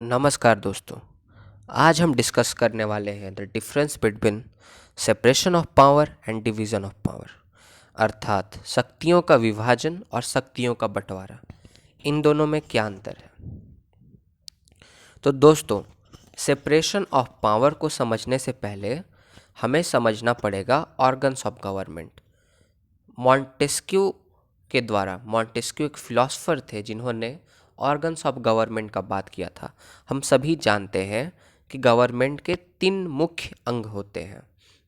नमस्कार दोस्तों। आज हम डिस्कस करने वाले हैं the difference between separation of power and division of power, अर्थात शक्तियों का विभाजन और शक्तियों का बंटवारा। इन दोनों में क्या अंतर है? तो दोस्तों, सेपरेशन ऑफ पावर को समझने से पहले हमें समझना पड़ेगा ऑर्गन्स ऑफ गवर्नमेंट। मॉन्टेस्क्यू एक फिलोसफर थे जिन्होंने ऑर्गन्स ऑफ गवर्नमेंट का बात किया था। हम सभी जानते हैं कि गवर्नमेंट के 3 मुख्य अंग होते हैं।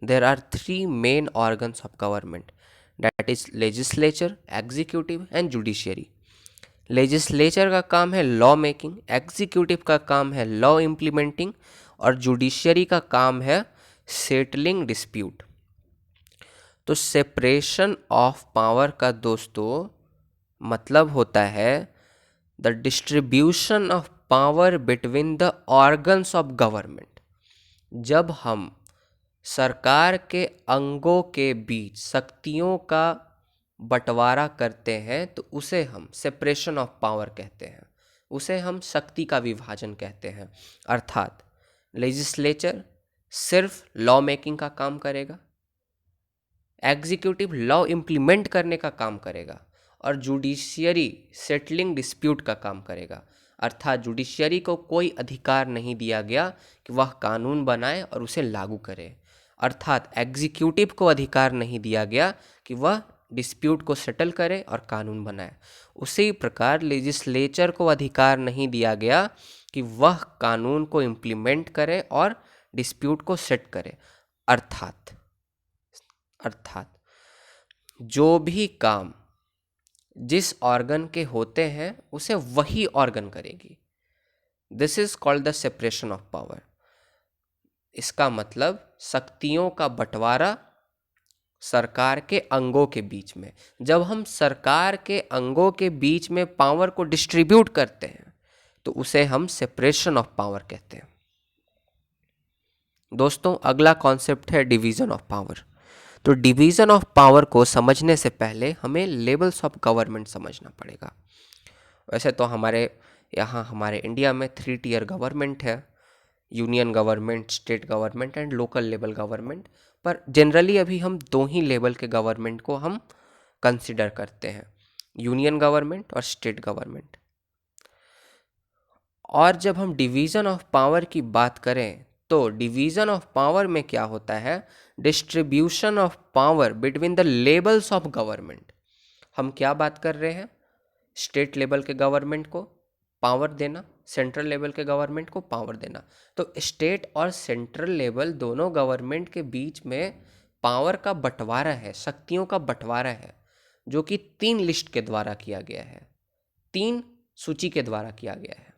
There are 3 main organs of government, that is legislature, executive and judiciary. Legislature का काम है लॉ मेकिंग, एग्जीक्यूटिव का काम है लॉ इम्प्लीमेंटिंग और जुडिशियरी का काम है सेटलिंग डिस्प्यूट। तो सेपरेशन ऑफ पावर का दोस्तों मतलब होता है the distribution of power between the organs of government. जब हम सरकार के अंगों के बीच शक्तियों का बंटवारा करते हैं तो उसे हम सेपरेशन ऑफ पावर कहते हैं, उसे हम शक्ति का विभाजन कहते हैं। अर्थात लेजिस्लेचर सिर्फ लॉ मेकिंग का काम करेगा, एग्जीक्यूटिव लॉ इम्प्लीमेंट करने का काम करेगा और जुडिशियरी सेटलिंग डिस्प्यूट का काम करेगा। अर्थात जुडिशियरी को कोई अधिकार नहीं दिया गया कि वह कानून बनाए और उसे लागू करे। अर्थात एग्जीक्यूटिव को अधिकार नहीं दिया गया कि वह डिस्प्यूट को सेटल करे और कानून बनाए। उसी प्रकार लेजिस्लेचर को अधिकार नहीं दिया गया कि वह कानून को इम्प्लीमेंट करे और डिस्प्यूट को सेट करे। अर्थात जो भी काम जिस ऑर्गन के होते हैं उसे वही ऑर्गन करेगी। This is called the separation of power. इसका मतलब शक्तियों का बंटवारा सरकार के अंगों के बीच में। जब हम सरकार के अंगों के बीच में पावर को डिस्ट्रीब्यूट करते हैं तो उसे हम सेपरेशन ऑफ पावर कहते हैं। दोस्तों, अगला कॉन्सेप्ट है डिवीजन ऑफ पावर। तो डिवीज़न ऑफ पावर को समझने से पहले हमें लेवल्स ऑफ गवर्नमेंट समझना पड़ेगा। वैसे तो हमारे इंडिया में 3 टियर गवर्नमेंट है, union government, state government and local level government. पर जनरली अभी हम 2 ही लेवल के गवर्नमेंट को हम कंसिडर करते हैं, यूनियन गवर्नमेंट और स्टेट गवर्नमेंट। और जब हम डिवीज़न ऑफ पावर की बात करें तो डिवीज़न ऑफ पावर में क्या होता है? Distribution of power between the levels of government. हम क्या बात कर रहे हैं? स्टेट लेवल के गवर्नमेंट को पावर देना, सेंट्रल लेवल के गवर्नमेंट को पावर देना। तो स्टेट और सेंट्रल लेवल दोनों गवर्नमेंट के बीच में पावर का बंटवारा है, शक्तियों का बंटवारा है, जो कि 3 लिस्ट के द्वारा किया गया है, 3 सूची के द्वारा किया गया है।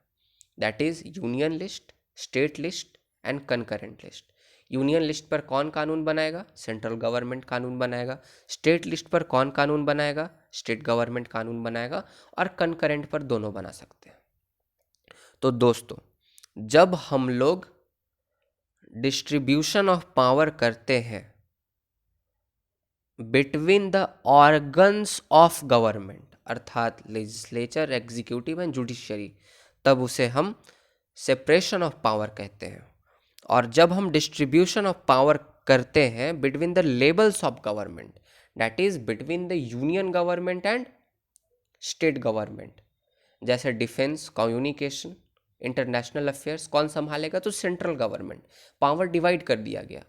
That is union list, state list and concurrent list. Union list पर कौन कानून बनाएगा? सेंट्रल गवर्नमेंट कानून बनाएगा। स्टेट लिस्ट पर कौन कानून बनाएगा? स्टेट गवर्नमेंट कानून बनाएगा। और कंकरेंट पर दोनों बना सकते हैं। तो दोस्तों, जब हम लोग डिस्ट्रीब्यूशन ऑफ पावर करते हैं between the organs of government, अर्थात लेजिस्लेचर, एग्जीक्यूटिव एंड जुडिशियरी, तब उसे हम सेपरेशन ऑफ पावर कहते हैं। और जब हम डिस्ट्रीब्यूशन ऑफ पावर करते हैं between the levels of government, that is between the union government and state government, जैसे डिफेंस, कम्युनिकेशन, इंटरनेशनल अफेयर्स कौन संभालेगा? तो सेंट्रल गवर्नमेंट। पावर डिवाइड कर दिया गया।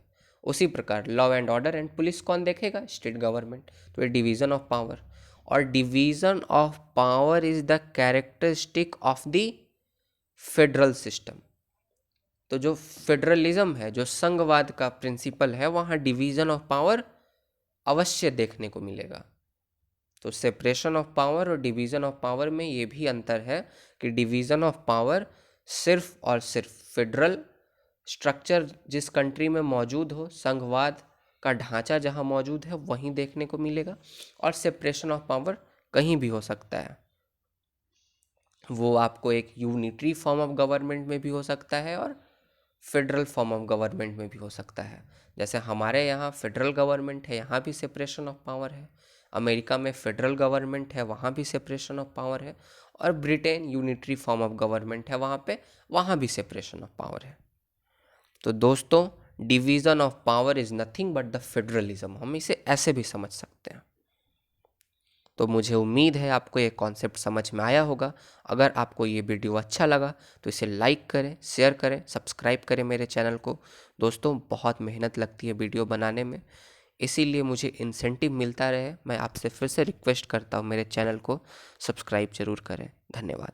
उसी प्रकार law and order and police कौन देखेगा? State government. तो ये डिवीजन ऑफ पावर। और division of power is the characteristic of the federal system. तो जो फेडरलिज्म है, जो संघवाद का प्रिंसिपल है, वहाँ डिवीजन ऑफ पावर अवश्य देखने को मिलेगा। तो सेपरेशन ऑफ पावर और डिवीजन ऑफ पावर में ये भी अंतर है कि डिवीजन ऑफ पावर सिर्फ और सिर्फ फेडरल स्ट्रक्चर जिस कंट्री में मौजूद हो, संघवाद का ढांचा जहाँ मौजूद है, वहीं देखने को मिलेगा। और सेपरेशन ऑफ पावर कहीं भी हो सकता है। वो आपको एक यूनिटरी फॉर्म ऑफ गवर्नमेंट में भी हो सकता है और फेडरल फॉर्म ऑफ गवर्नमेंट में भी हो सकता है। जैसे हमारे यहाँ फेडरल गवर्नमेंट है, यहाँ भी सेपरेशन ऑफ पावर है। अमेरिका में फेडरल गवर्नमेंट है, वहाँ भी सेपरेशन ऑफ पावर है। और Britain unitary form of government है वहाँ भी सेपरेशन ऑफ पावर है। तो दोस्तों, division of power is nothing but the federalism, हम इसे ऐसे भी समझ सकते हैं। तो मुझे उम्मीद है आपको ये कॉन्सेप्ट समझ में आया होगा। अगर आपको ये वीडियो अच्छा लगा तो इसे लाइक करें, शेयर करें, सब्सक्राइब करें मेरे चैनल को। दोस्तों, बहुत मेहनत लगती है वीडियो बनाने में, इसीलिए मुझे इंसेंटिव मिलता रहे। मैं आपसे फिर से रिक्वेस्ट करता हूँ मेरे चैनल को सब्सक्राइब जरूर करें। धन्यवाद।